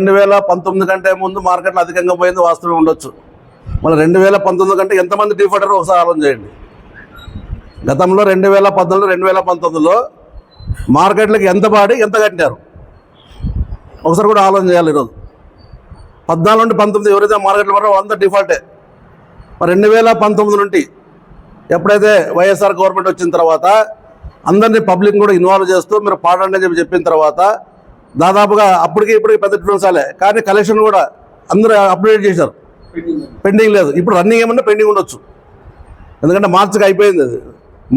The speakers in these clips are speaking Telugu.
2019 కంటే ముందు మార్కెట్లో అధికంగా పోయింది వాస్తవం ఉండొచ్చు. మళ్ళీ 2019 కంటే ఎంతమంది డిఫాల్టర్ ఒకసారి ఆలోచన చేయండి. గతంలో 2014, 2019లో మార్కెట్లకి ఎంత పాడి ఎంత కట్టారు ఒకసారి కూడా ఆలోచన చేయాలి. ఈరోజు 14 నుండి 19 ఎవరైతే మార్కెట్లో పడారో అంత డిఫాల్టే. మరి 2019 నుండి ఎప్పుడైతే వైఎస్ఆర్ గవర్నమెంట్ వచ్చిన తర్వాత అందరినీ పబ్లిక్ కూడా ఇన్వాల్వ్ చేస్తూ మీరు పాడండి అని చెప్పిన తర్వాత దాదాపుగా అప్పటికి ఇప్పటికి పెద్ద డిఫరెన్స్ అలే. కానీ కలెక్షన్ కూడా అందరూ అప్డేట్ చేశారు, పెండింగ్ లేదు. ఇప్పుడు రన్నింగ్ ఏమన్నా పెండింగ్ ఉండొచ్చు, ఎందుకంటే మార్చికి అయిపోయింది. అది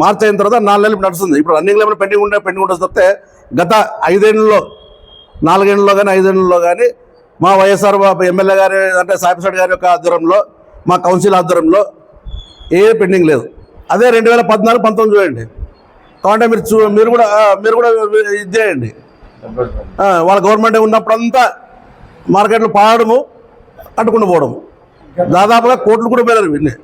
మార్చి అయిన తర్వాత 4 నెలలు నడుస్తుంది. ఇప్పుడు రన్నింగ్లో ఏమైనా పెండింగ్ ఉండొచ్చు తప్పితే గత 5 ఏళ్ళలో 4 ఏళ్ళలో కానీ 5 ఏళ్ళలో కానీ మా వైఎస్ఆర్ ఎమ్మెల్యే గారి అంటే సాయిప్రసాద్ గారి యొక్క ఆధ్వర్యంలో మా కౌన్సిల్ ఆధ్వర్యంలో ఏ పెండింగ్ లేదు. అదే 2014, 19 చూడండి. కాబట్టి మీరు కూడా ఇది చేయండి. వాళ్ళ గవర్నమెంట్ ఉన్నప్పుడంతా మార్కెట్లు పాడము కట్టుకుని పోవడము, దాదాపుగా కోట్లు కూడా పోయారు. వీళ్ళని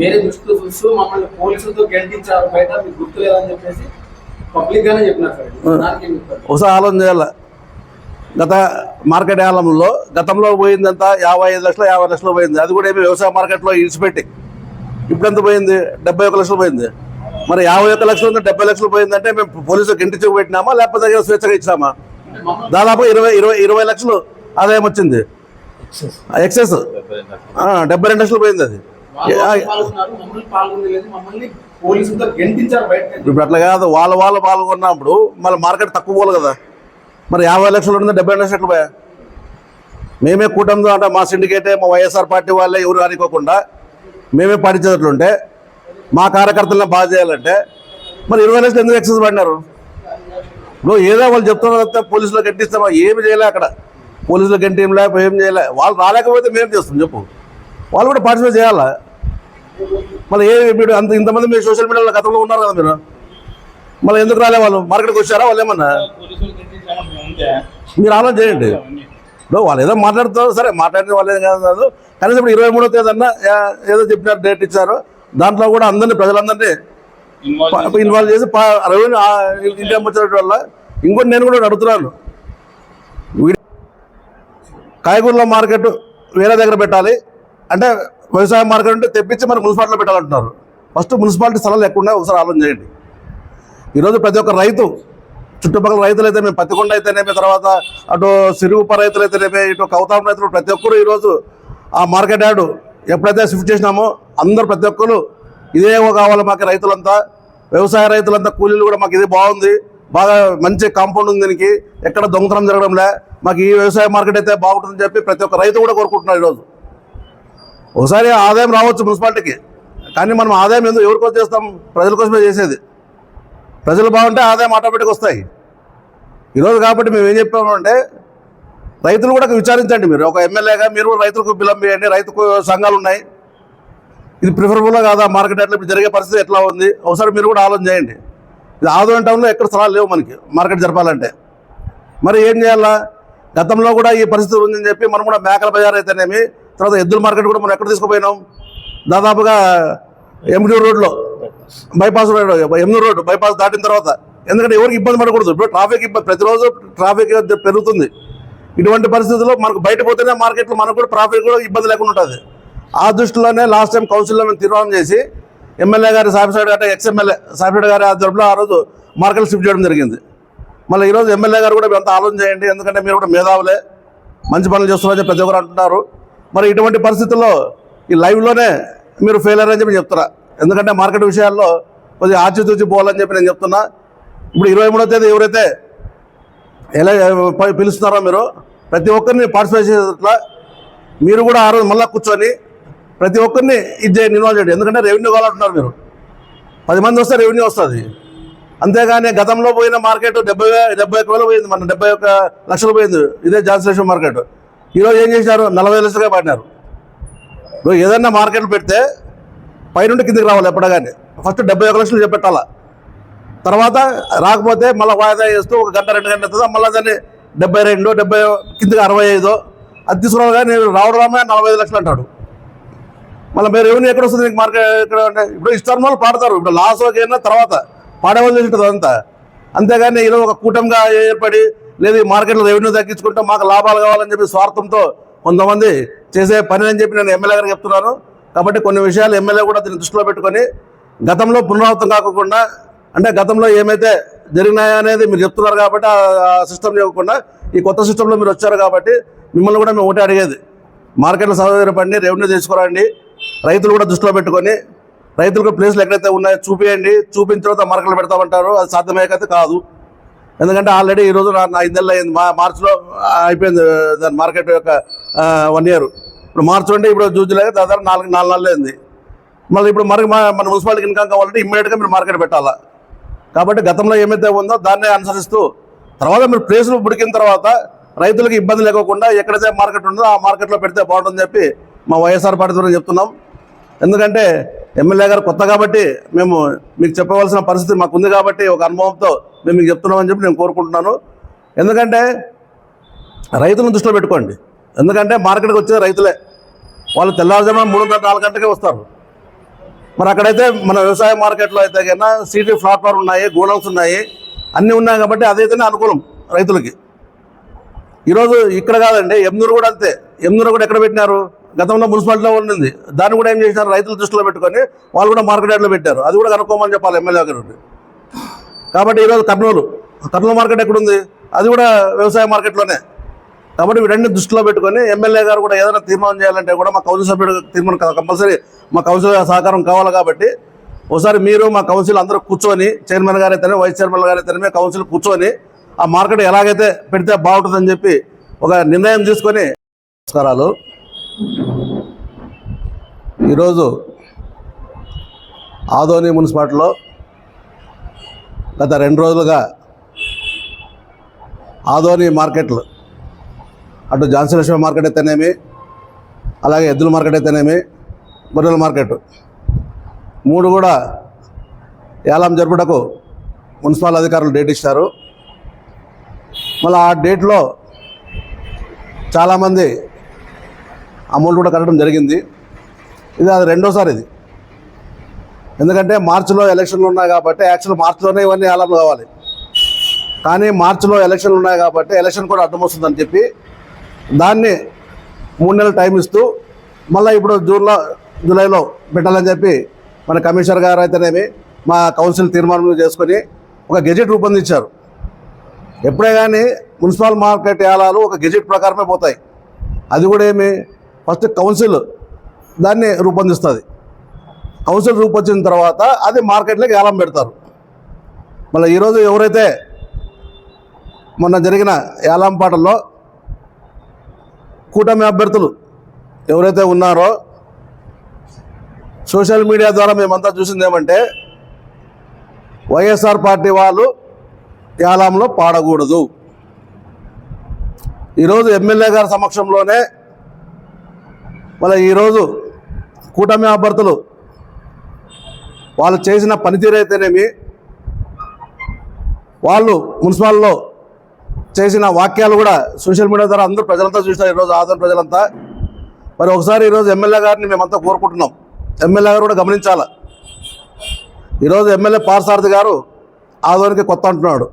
వేరే దృష్టిలో చూస్తూ మమ్మల్ని పోలీసులతో గెంటించారు, బయట మీకు గుర్తు లేదని చెప్పేసి పబ్లిక్ గానే చెప్పినారు. ఒకసారి ఆలోచన చేయాలి. గత మార్కెట్ ఆలంలో గతంలో పోయిందంతా 55 లక్షలు 50 లక్షలు పోయింది. అది కూడా ఏమి వ్యవసాయ మార్కెట్లో ఇడిచిపెట్టి ఇప్పుడు ఎంత పోయింది? 71 లక్షలు పోయింది. మరి 51 లక్షలు ఉంది, 70 లక్షలు పోయిందంటే మేము పోలీసులకు ఇంటికి పెట్టినామా లేకపోతే స్వేచ్ఛగా ఇచ్చామా? దాదాపు 20 లక్షలు ఆదాయం వచ్చింది. ఎక్సెస్ 72 లక్షలు పోయింది. అది ఇప్పుడు అట్లా కాదు, వాళ్ళు పాల్గొన్నప్పుడు మళ్ళీ మార్కెట్ తక్కువ పోవాలి కదా. మరి 50 లక్షలు ఉంది, 72 లక్షలు ఎట్లా పోయా? మేమే కూటమితో అంటే మా సిండికేటే మా వైఎస్ఆర్ పార్టీ వాళ్ళే ఎవరు అనుకోకుండా మేమే పాటించేటట్లుంటే మా కార్యకర్తలను బాగా చేయాలంటే మరి 20 లక్షలు ఎందుకు ఎక్సెస్ పడినారు? ఇప్పుడు ఏదో వాళ్ళు చెప్తున్నారు పోలీసులు గంటిస్తామా? ఏమి చేయలే అక్కడ. పోలీసులు గంటి ఏం లేకపోతే ఏం చేయలే. వాళ్ళు రాలేకపోతే మేము చేస్తాం చెప్పు. వాళ్ళు కూడా పార్టిసిపేట్ చేయాలా? మళ్ళీ ఇప్పుడు ఇంతమంది మీరు సోషల్ మీడియాలో గతంలో ఉన్నారు కదా మీరు, మళ్ళీ ఎందుకు రాలే? వాళ్ళు మార్కెట్కి వచ్చారా? వాళ్ళు ఏమన్నా మీరు ఆలోచన చేయండి. ఇప్పుడు వాళ్ళు ఏదో మాట్లాడుతారు, సరే మాట్లాడిన వాళ్ళు ఏం కాదు. కనీసం ఇప్పుడు 23వ తేదీన ఏదో చెప్పినారు, డేట్ ఇచ్చారు. దాంట్లో కూడా అందరినీ ప్రజలందరినీ ఇన్వాల్వ్ చేసి రెవెన్యూ ఇన్కమ్ వచ్చిన వల్ల ఇంకోటి నేను కూడా అడుగుతున్నాను, కాయగూరల మార్కెట్ వేరే దగ్గర పెట్టాలి అంటే వ్యవసాయ మార్కెట్ అంటే తెప్పించి మరి మున్సిపాలిటీలో పెట్టాలంటున్నారు. ఫస్ట్ మున్సిపాలిటీ స్థలం లేకుండా ఒకసారి ఆలోచన చేయండి. ఈరోజు ప్రతి ఒక్క రైతు, చుట్టుపక్కల రైతులు అయితేనే, పత్తికొండ అయితేనేమి, తర్వాత అటు సిరుగుప రైతులు అయితేనేమి, ఇటు కౌతాం రైతులు, ప్రతి ఒక్కరు ఈరోజు ఆ మార్కెట్ యార్డు ఎప్పుడైతే షిఫ్ట్ చేసినామో అందరూ ప్రతి ఒక్కరు ఇదే కావాలి మాకు. రైతులంతా, వ్యవసాయ రైతులంతా కూలీలు కూడా మాకు ఇది బాగుంది, బాగా మంచి కాంపౌండ్ ఉంది, దీనికి ఎక్కడ దొంగతనం జరగడంలే, మాకు ఈ వ్యవసాయ మార్కెట్ అయితే బాగుంటుందని చెప్పి ప్రతి ఒక్క రైతు కూడా కోరుకుంటున్నారు. ఈరోజు ఒకసారి ఆదాయం రావచ్చు మున్సిపాలిటీకి, కానీ మనం ఆదాయం ఎందుకు ఎవరి కోసం చేస్తాం? ప్రజల కోసమే చేసేది. ప్రజలు బాగుంటే ఆదాయం ఆటోమేటిక్ వస్తాయి ఈరోజు. కాబట్టి మేము ఏం చెప్పామంటే రైతులు కూడా విచారించండి. మీరు ఒక ఎమ్మెల్యేగా మీరు కూడా రైతులకు బిల్లం వేయండి. రైతు సంఘాలు ఉన్నాయి, ఇది ప్రిఫరబుల్గా కాదా? మార్కెట్ ఎట్లా ఇప్పుడు జరిగే పరిస్థితి ఎట్లా ఉంది? ఒకసారి మీరు కూడా ఆలోచన చేయండి. ఇది ఆదోని టౌన్లో ఎక్కడ స్థలాలు లేవు మనకి మార్కెట్ జరపాలంటే. మరి ఏం చేయాలా? గతంలో కూడా ఈ పరిస్థితి ఉందని చెప్పి మనం కూడా మేకల బజార్ అయితేనేమి, తర్వాత ఎద్దుల మార్కెట్ కూడా మనం ఎక్కడ తీసుకుపోయినాం? దాదాపుగా ఎమ్నూరు రోడ్లో బైపాస్ రోడ్, ఎమ్నూరు రోడ్డు బైపాస్ దాటిన తర్వాత. ఎందుకంటే ఎవరికి ఇబ్బంది పడకూడదు. ఇప్పుడు ట్రాఫిక్ ఇబ్బంది, ప్రతిరోజు ట్రాఫిక్ పెరుగుతుంది. ఇటువంటి పరిస్థితుల్లో మనకు బయట పోతేనే మార్కెట్లో మనకు కూడా ట్రాఫిక్ కూడా ఇబ్బంది లేకుండా ఉంటుంది. ఆ దృష్టిలోనే లాస్ట్ టైం కౌన్సిల్లో మేము తీర్మానం చేసి ఎమ్మెల్యే గారి సాయిప్రసాద్ అంటే ఎక్స్ఎమ్మెల్యే సాయిప్రసాద్ గారి ఆధ్వర్యంలో ఆ రోజు మార్కెట్ షిఫ్ట్ చేయడం జరిగింది. మళ్ళీ ఈరోజు ఎమ్మెల్యే గారు కూడా ఎంత ఆలోచన చేయండి, ఎందుకంటే మీరు కూడా మేధావులే, మంచి పనులు చేస్తున్నారని ప్రతి ఒక్కరు అంటున్నారు. మరి ఇటువంటి పరిస్థితుల్లో ఈ లైవ్లోనే మీరు ఫెయిలర్ అని చెప్పి చెప్తున్నా. ఎందుకంటే మార్కెట్ విషయాల్లో కొద్దిగా ఆచితూచి పోవాలని చెప్పి నేను చెప్తున్నా. ఇప్పుడు 23వ తేదీ ఎవరైతే ఎలా పిలుస్తున్నారో మీరు ప్రతి ఒక్కరిని పార్టిసిపేట్ చేసేట్లా మీరు కూడా ఆ రోజు మళ్ళీ కూర్చొని ప్రతి ఒక్కరిని ఇది ఇన్వాల్వ్ చేయండి. ఎందుకంటే రెవెన్యూ కావాలంటున్నారు మీరు. 10 మంది వస్తే రెవెన్యూ వస్తుంది. అంతేగాని గతంలో పోయిన మార్కెట్ 71 వేలు పోయింది, మన 71 లక్షలు పోయింది ఇదే జాన్స్లేషన్ మార్కెట్. ఈరోజు ఏం చేశారు? 40 లక్షలుగా పడినారు. నువ్వు ఏదన్నా మార్కెట్లు పెడితే పైనుండి కిందికి రావాలి. ఎప్పటిగానే ఫస్ట్ 71 లక్షలు చెప్పెట్టాలా. తర్వాత రాకపోతే మళ్ళీ వాయిదా చేస్తూ 1 గంట 2 గంటలు అవుతుందా, మళ్ళీ దాన్ని 72, 70 కిందకి 65 అది తీసుకురావాలి. కానీ నేను రావడమే 45 లక్షలు అంటాడు. మళ్ళీ మీరు రెవెన్యూ ఎక్కడ వస్తుంది నీకు? మార్కెట్ ఎక్కడ అంటే ఇప్పుడు ఇష్టం వాళ్ళు పాడతారు. ఇప్పుడు లాస్ అయినా తర్వాత పాడేవాళ్ళు చేసి ఉంటుంది అదంతా. అంతేగాని ఈరోజు ఒక కూటమిగా ఏర్పడి లేదు ఈ మార్కెట్లో రెవెన్యూ తగ్గించుకుంటే మాకు లాభాలు కావాలని చెప్పి స్వార్థంతో కొంతమంది చేసే పని అని చెప్పి నేను ఎమ్మెల్యే గారికి చెప్తున్నాను. కాబట్టి కొన్ని విషయాలు ఎమ్మెల్యే కూడా దీన్ని దృష్టిలో పెట్టుకొని గతంలో పునరావృతం కాకుండా, అంటే గతంలో ఏమైతే జరిగినాయో అనేది మీరు చెప్తున్నారు కాబట్టి ఆ సిస్టమ్ చేయకుండా ఈ కొత్త సిస్టంలో మీరు వచ్చారు కాబట్టి మిమ్మల్ని కూడా మేము ఒకటే అడిగేది, మార్కెట్లో సౌకర్యపడి రెవెన్యూ తీసుకురండి, రైతులు కూడా దృష్టిలో పెట్టుకొని రైతులకు ప్లేస్లు ఎక్కడైతే ఉన్నాయో చూపించండి, చూపించిన తర్వాత మార్కెట్లో పెడతామంటారు. అది సాధ్యమయ్యేకైతే కాదు. ఎందుకంటే ఆల్రెడీ ఈరోజు నా 5 నెలలు అయింది, మార్చిలో అయిపోయింది దాని మార్కెట్ యొక్క 1 year. ఇప్పుడు మార్చి అంటే ఇప్పుడు జూలై దాదాపు 4 నెలలు అయింది. మళ్ళీ ఇప్పుడు మన మున్సిపాలిటీకి ఇన్కమ్ కావాలంటే ఇమ్మీడియట్గా మీరు మార్కెట్ పెట్టాలా. కాబట్టి గతంలో ఏమైతే ఉందో దాన్నే అనుసరిస్తూ తర్వాత మీరు ప్లేసులు ఉడికిన తర్వాత రైతులకు ఇబ్బంది లేకుండా ఎక్కడైతే మార్కెట్ ఉందో ఆ మార్కెట్లో పెడితే బాగుంటుందని చెప్పి మా వైఎస్ఆర్ పార్టీ ద్వారా చెప్తున్నాం. ఎందుకంటే ఎమ్మెల్యే గారు కొత్త కాబట్టి మేము మీకు చెప్పవలసిన పరిస్థితి మాకు ఉంది కాబట్టి ఒక అనుభవంతో మేము మీకు చెప్తున్నామని చెప్పి నేను కోరుకుంటున్నాను. ఎందుకంటే రైతులను దృష్టిలో పెట్టుకోండి. ఎందుకంటే మార్కెట్కి వచ్చే రైతులే, వాళ్ళు తెల్లవారుజామున 3-4 గంటలకే వస్తారు. మరి అక్కడైతే మన వ్యవసాయ మార్కెట్లో అయితే కన్నా సిటీ ప్లాట్ఫామ్ ఉన్నాయి, గోడౌన్స్ ఉన్నాయి, అన్నీ ఉన్నాయి కాబట్టి అదైతేనే అనుకూలం రైతులకి. ఈరోజు ఇక్కడ కాదండి, ఎమ్నూరు కూడా అంతే. ఎమ్నూరు కూడా ఎక్కడ పెట్టినారు, గతంలో మున్సిపాలిటీలో ఉండింది, దాన్ని కూడా ఏం చేసినారు రైతుల దృష్టిలో పెట్టుకొని వాళ్ళు కూడా మార్కెట్ యార్డ్లో పెట్టారు. అది కూడా కనుక్కోమని చెప్పాలి ఎమ్మెల్యే గారు. కాబట్టి ఈరోజు కర్నూలు మార్కెట్ ఎక్కడుంది, అది కూడా వ్యవసాయ మార్కెట్లోనే. కాబట్టి వీటన్ని దృష్టిలో పెట్టుకొని ఎమ్మెల్యే గారు కూడా ఏదైనా తీర్మానం చేయాలంటే కూడా మా కౌన్సిల్ సభ్యుడు తీర్మానం కంపల్సరీ మా కౌన్సిల్ సహకారం కావాలి. కాబట్టి ఒకసారి మీరు మా కౌన్సిల్ అందరూ కూర్చొని, చైర్మన్ గారు అయితేనే వైస్ చైర్మన్ గారు అయితేనే కౌన్సిల్ కూర్చొని ఆ మార్కెట్ ఎలాగైతే పెడితే బాగుంటుందని చెప్పి ఒక నిర్ణయం తీసుకొని. నమస్కారాలు. ఈరోజు ఆదోని మున్సిపాలిటీలో గత 2 రోజులుగా ఆదోని మార్కెట్లు, అటు ఝాన్సీ లక్ష్మీ మార్కెట్ అయితేనేమి, అలాగే ఎద్దుల మార్కెట్ అయితేనేమి, గొర్రెల మార్కెట్ 3 కూడా ఏలం జరుపుటకు మున్సిపల్ అధికారులు డేట్ ఇచ్చారు. మళ్ళీ ఆ డేట్లో చాలామంది అమౌంట్ కూడా కట్టడం జరిగింది. ఇది అది 2వసారి ఇది. ఎందుకంటే మార్చిలో ఎలక్షన్లు ఉన్నాయి కాబట్టి యాక్చువల్ మార్చిలోనే ఇవన్నీ ఏలంలో కావాలి. కానీ మార్చిలో ఎలక్షన్లు ఉన్నాయి కాబట్టి ఎలక్షన్ కూడా అడ్డం వస్తుందని చెప్పి దాన్ని 3 నెలలు టైం ఇస్తూ మళ్ళీ ఇప్పుడు జూలైలో పెట్టాలని చెప్పి మన కమిషనర్ గారు అయితేనేమి మా కౌన్సిల్ తీర్మానం చేసుకొని ఒక గెజెట్ రూపొందించారు. ఎప్పుడే కానీ మున్సిపల్ మార్కెట్ ఏలాలు ఒక గెజెట్ ప్రకారమే పోతాయి. అది కూడా ఏమి, ఫస్ట్ కౌన్సిల్ దాన్ని రూపొందిస్తుంది. కౌన్సిల్ రూపొందించిన తర్వాత అది మార్కెట్లోకి ఏలం పెడతారు. మళ్ళీ ఈరోజు ఎవరైతే మొన్న జరిగిన ఏలంపాటల్లో కూటమి అభ్యర్థులు ఎవరైతే ఉన్నారో సోషల్ మీడియా ద్వారా మేమంతా చూసింది ఏమంటే వైఎస్ఆర్ పార్టీ వాళ్ళు ఏలంలో పాడకూడదు. ఈరోజు ఎమ్మెల్యే గారి సమక్షంలోనే మళ్ళీ ఈరోజు కూటమి అభ్యర్థులు వాళ్ళు చేసిన పనితీరు అయితేనేమి, వాళ్ళు మున్సిపాల్లో చేసిన వాక్యాలు కూడా సోషల్ మీడియా ద్వారా అందరూ ప్రజలంతా చూస్తారు. ఈరోజు ఆదరణ ప్రజలంతా మరి ఒకసారి ఈరోజు ఎమ్మెల్యే గారిని మేమంతా కోరుకుంటున్నాం. ఎమ్మెల్యే గారు కూడా గమనించాలి. ఈరోజు ఎమ్మెల్యే పార్థసారథి గారు ఆదోనికి కొత్త అంటున్నాడు.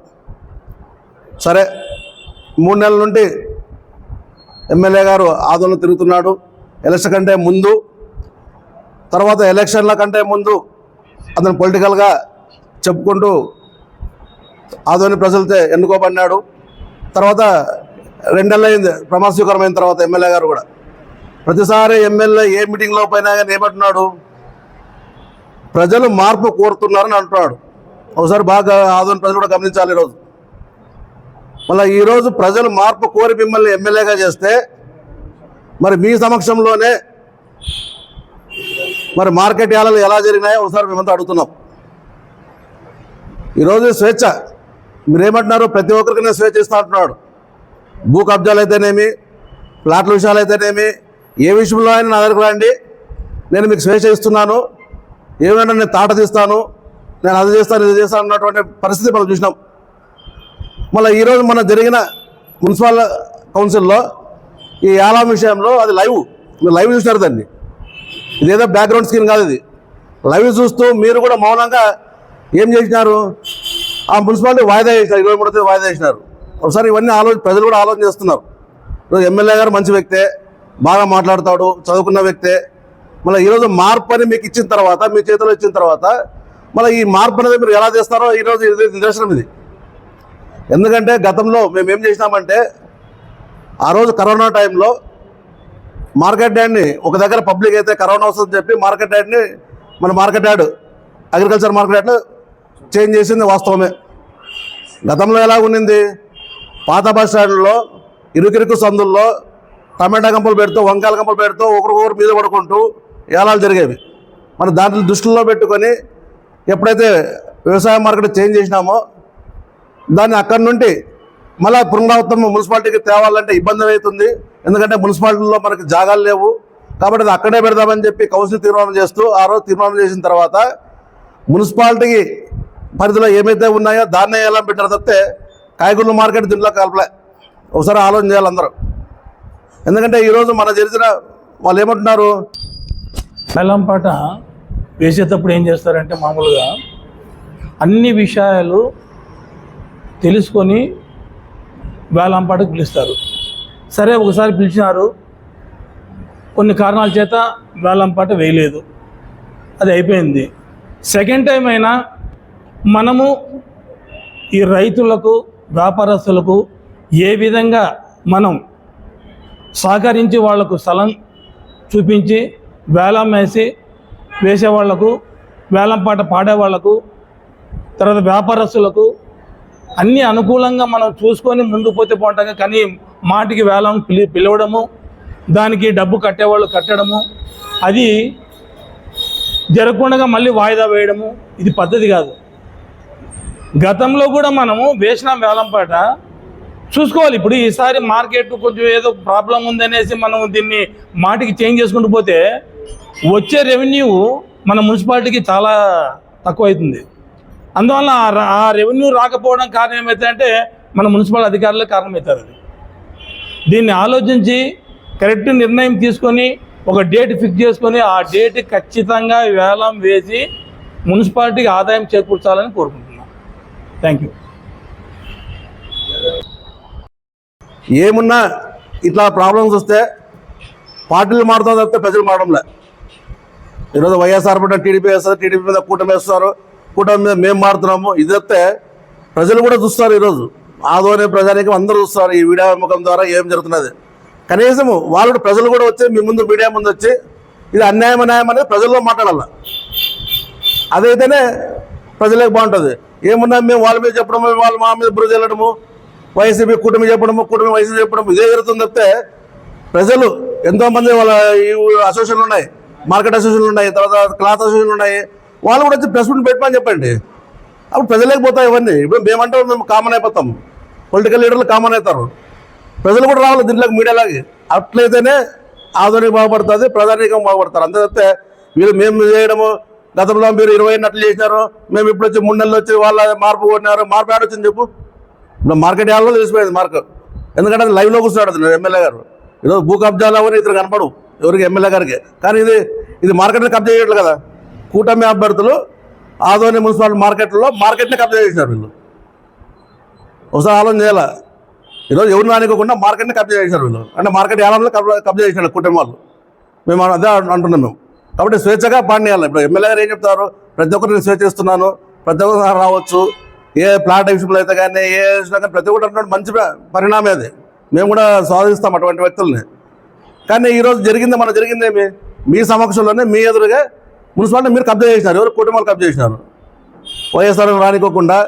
సరే, 3 నెలల నుండి ఎమ్మెల్యే గారు ఆదోళన తిరుగుతున్నాడు. ఎలక్షన్ కంటే ముందు, తర్వాత ఎలక్షన్ల కంటే ముందు అతను పొలిటికల్గా చెప్పుకుంటూ ఆదోని ప్రజలతో ఎన్నుకోబడినాడు. తర్వాత 2 నెలలు అయింది ప్రమాణ స్వీకారమైన తర్వాత ఎమ్మెల్యే గారు కూడా ప్రతిసారి ఎమ్మెల్యే ఏ మీటింగ్లో పోయినా కానీ ఏమంటున్నాడు, ప్రజలు మార్పు కోరుతున్నారని అంటున్నాడు. ఒకసారి బాగా ఆదోని ప్రజలు కూడా గమనించాలి. ఈరోజు మళ్ళీ ఈరోజు ప్రజలు మార్పు కోరి మిమ్మల్ని ఎమ్మెల్యేగా చేస్తే మరి మీ సమక్షంలోనే మరి మార్కెట్ యాలలు ఎలా జరిగినాయో ఒకసారి మేమంతా అడుగుతున్నాం. ఈరోజు స్వేచ్ఛ మీరేమంటున్నారు, ప్రతి ఒక్కరికి నేను స్వేచ్ఛ ఇస్తా అంటున్నాడు. భూ కబ్జాలు అయితేనేమి, ప్లాట్ల విషయాలు అయితేనేమి, ఏ విషయంలో అయినా నా దగ్గరకు రండి, నేను మీకు స్వేచ్ఛ ఇస్తున్నాను, ఏమైనా నేను తాట తీస్తాను, నేను అది చేస్తాను ఇది చేస్తాను అన్నటువంటి పరిస్థితి మనం చూసినాం. మళ్ళీ ఈరోజు మన జరిగిన మున్సిపల్ కౌన్సిల్లో ఈ యాలం విషయంలో అది మీరు లైవ్ చూసినారు దాన్ని. ఇదేదో బ్యాక్గ్రౌండ్ స్క్రీన్ కాదు, ఇది లైవ్ చూస్తూ మీరు కూడా మౌనంగా ఏం చేసినారు, ఆ మున్సిపాలిటీ వాయిదా చేసినారు, 23వ తేదీ వాయిదా చేసినారు. ఒకసారి ఇవన్నీ ప్రజలు కూడా ఆలోచన చేస్తున్నారు. ఈరోజు ఎమ్మెల్యే గారు మంచి వ్యక్తే, బాగా మాట్లాడతాడు, చదువుకున్న వ్యక్తే. మళ్ళీ ఈరోజు మార్పు అని మీకు ఇచ్చిన తర్వాత, మీ చేతిలో ఇచ్చిన తర్వాత మళ్ళీ ఈ మార్పు అనేది మీరు ఎలా చేస్తారో ఈరోజు ఇది నిదర్శనం ఇది. ఎందుకంటే గతంలో మేము ఏం చేసినామంటే, ఆ రోజు కరోనా టైంలో మార్కెట్ యార్డ్ని ఒక దగ్గర పబ్లిక్ అయితే కరోనా వస్తుందని చెప్పి మార్కెట్ యార్డ్ని మన market yard agriculture market yard change చేసింది వాస్తవమే. గతంలో ఎలా ఉండింది, పాత బస్ స్టాండ్లో ఇరుకిరుకు సందుల్లో టమాటా కంపలు పెడుతూ, వంకాయల కంపలు పెడుతూ ఒకరికొకరు మీద పడుకుంటూ ఏలాలు జరిగేవి. మన దాంట్లో దృష్టిలో పెట్టుకొని ఎప్పుడైతే వ్యవసాయ మార్కెట్ చేంజ్ చేసినామో దాన్ని అక్కడి నుండి మళ్ళీ పునరావృతం మున్సిపాలిటీకి తేవాలంటే ఇబ్బంది అవుతుంది. ఎందుకంటే మున్సిపాలిటీలో మనకి జాగాలు లేవు కాబట్టి అది అక్కడే పెడదామని చెప్పి కౌన్సిల్ తీర్మానం చేస్తూ ఆ రోజు తీర్మానం చేసిన తర్వాత మున్సిపాలిటీకి పరిధిలో ఏమైతే ఉన్నాయో దాన్నే ఎలా పెట్టారు తప్పితే కాయగూరల మార్కెట్ దీంట్లో కలపలే. ఒకసారి ఆలోచన చేయాలి అందరూ. ఎందుకంటే ఈరోజు మన జరిగిన వాళ్ళు ఏమంటున్నారు, వేలంపాట వేసేటప్పుడు ఏం చేస్తారంటే మామూలుగా అన్ని విషయాలు తెలుసుకొని వేలంపాటకు పిలుస్తారు. సరే ఒకసారి పిలిచినారు, కొన్ని కారణాల చేత వేలంపాట వేయలేదు, అది అయిపోయింది. సెకండ్ టైం అయినా మనము ఈ రైతులకు వ్యాపారస్తులకు ఏ విధంగా మనం సహకరించి వాళ్లకు స్థలం చూపించి వేలం వేసేవాళ్లకు, వేలంపాట పాడేవాళ్లకు, తర్వాత వ్యాపారస్తులకు అన్నీ అనుకూలంగా మనం చూసుకొని ముందు పోతే బాగుంటాం. కానీ మాటికి వేలం పిలవడము, దానికి డబ్బు కట్టేవాళ్ళు కట్టడము, అది జరగకుండా మళ్ళీ వాయిదా వేయడము, ఇది పద్ధతి కాదు. గతంలో కూడా మనము వేసిన వేలంపాట చూసుకోవాలి. ఇప్పుడు ఈసారి మార్కెట్ కొంచెం ఏదో ప్రాబ్లం ఉందనేసి మనం దీన్ని మాటికి చేంజ్ చేసుకుంటూ పోతే వచ్చే రెవెన్యూ మన మున్సిపాలిటీకి చాలా తక్కువ అవుతుంది. అందువల్ల ఆ రెవెన్యూ రాకపోవడం కారణం ఏమవుతుందంటే మన మున్సిపల్ అధికారులే కారణమవుతారు. అది దీన్ని ఆలోచించి కరెక్ట్ నిర్ణయం తీసుకొని ఒక డేట్ ఫిక్స్ చేసుకొని ఆ డేట్ ఖచ్చితంగా వేలం వేసి మున్సిపాలిటీకి ఆదాయం చేకూర్చాలని కోరుకుంటున్నాం. Thank you. ఏమున్నా ఇట్లా ప్రాబ్లమ్స్ వస్తే పార్టీలు మారుతుంది తప్పితే ప్రజలు మారడంలే. ఈరోజు వైఎస్ఆర్ పట్ల టీడీపీ వేస్తారు, టీడీపీ మీద కూటమి వేస్తారు, కూటమి మీద మేము మారుతున్నాము. ఇది తప్పితే ప్రజలు కూడా చూస్తారు. ఈరోజు ఆదోని ప్రజానికి అందరూ చూస్తారు ఈ వీడియో ముఖం ద్వారా ఏం జరుగుతున్నది. కనీసం వాళ్ళు ప్రజలు కూడా వచ్చి మీ ముందు మీడియా ముందు వచ్చి ఇది అన్యాయం అనేది ప్రజల్లో మాట్లాడాల. అదైతేనే ప్రజలకు బాగుంటుంది. ఏమున్నా మేము వాళ్ళ మీద చెప్పడము, వాళ్ళు మా మీద బురద వెళ్ళడము, వైసీపీ కూటమి చెప్పడము, కూటమి వైసీపీ చెప్పడము, ఇదే జరుగుతుంది తప్పితే ప్రజలు ఎంతోమంది వాళ్ళ అసోసియేషన్లు ఉన్నాయి, మార్కెట్ అసోసియేషన్లు ఉన్నాయి, తర్వాత క్లాత్ అసోసియేషన్లు ఉన్నాయి, వాళ్ళు కూడా వచ్చి ప్రెస్ మీట్ పెట్టమని చెప్పండి. అప్పుడు ప్రజలకు పోతాయి ఇవన్నీ. ఇప్పుడు మేమంటే మేము కామన్ అయిపోతాం, పొలిటికల్ లీడర్లు కామన్ అవుతారు, ప్రజలు కూడా రావాలి దీంట్లోకి మీడియాలాగి. అట్లయితేనే ఆధునిక బాగుపడుతుంది, ప్రజానీకం బాగుపడతారు. అంతే తప్పితే వీళ్ళు మేము చేయడము, గతంలో మీరు 20 నట్లు చేసినారు, మేము ఇప్పుడు వచ్చి 3 నెలలు వచ్చి వాళ్ళ మార్పు కొట్టినారు. మార్పు ఆడొచ్చింది చెప్పు. ఇప్పుడు మార్కెట్ యార్డ్లో తెలిసిపోయింది మార్కు. ఎందుకంటే అది లైవ్లో కూర్చున్నాడు ఎమ్మెల్యే గారు. ఈరోజు భూ కబ్జాలు అవన్నీ ఇతరు కనపడు ఎవరికి, ఎమ్మెల్యే గారికి. కానీ ఇది మార్కెట్ని కబ్జా చేయట్లేదు కదా. కూటమి అభ్యర్థులు ఆదోని మున్సిపల్ మార్కెట్ని కబ్జా చేసినారు వీళ్ళు. ఒకసారి ఆలోచన చేయాల. ఈరోజు ఎవరిని రానికోకుండా మార్కెట్ని కబ్జా చేశారు వీళ్ళు. అంటే మార్కెట్ యార్డ్లో కబ్జా చేసినారు కూటమి వాళ్ళు. మేము అదే అంటున్నాం మేము. కాబట్టి స్వేచ్ఛగా పాండియాలి. ఇప్పుడు ఎమ్మెల్యే గారు ఏం చెప్తారు, ప్రతి ఒక్కరు నేను స్వేచ్ఛ ఇస్తున్నాను, ప్రతి ఒక్కరు రావచ్చు, ఏ ప్లాట్ విషయంలో అయితే కానీ ఏ విషయంలో కానీ ప్రతి ఒక్కరు అంటున్నాడు. మంచి పరిణామే అది, మేము కూడా స్వాగతిస్తాం అటువంటి వ్యక్తుల్ని. కానీ ఈరోజు జరిగిందేమి మీ సమక్షంలోనే మీ ఎదురుగా మున్సిపాలిటీ మీరు కబ్జా చేసినారు. ఎవరు కుటుంబాలు కబ్జా చేసినారు. వైఎస్ఆర్ రానికోకుండా,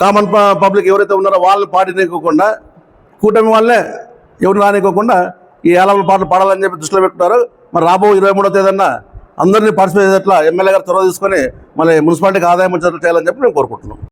కామన్ పబ్లిక్ ఎవరైతే ఉన్నారో వాళ్ళని పాటినికోకుండా, కూటమి వాళ్ళే ఎవరిని రానికోకుండా ఈ ఏలవల పాటలు పాడాలని చెప్పి దృష్టిలో పెట్టుకున్నారు. మరి రాబో 23వ తేదీన అందరినీ పార్టిసిపేట్ చేసేట్లా ఎమ్మెల్యే గారు చొరవ తీసుకొని మళ్ళీ మున్సిపాలిటీకి ఆదాయం వచ్చేట్లు చేయాలని చెప్పి మేము కోరుకుంటున్నాం.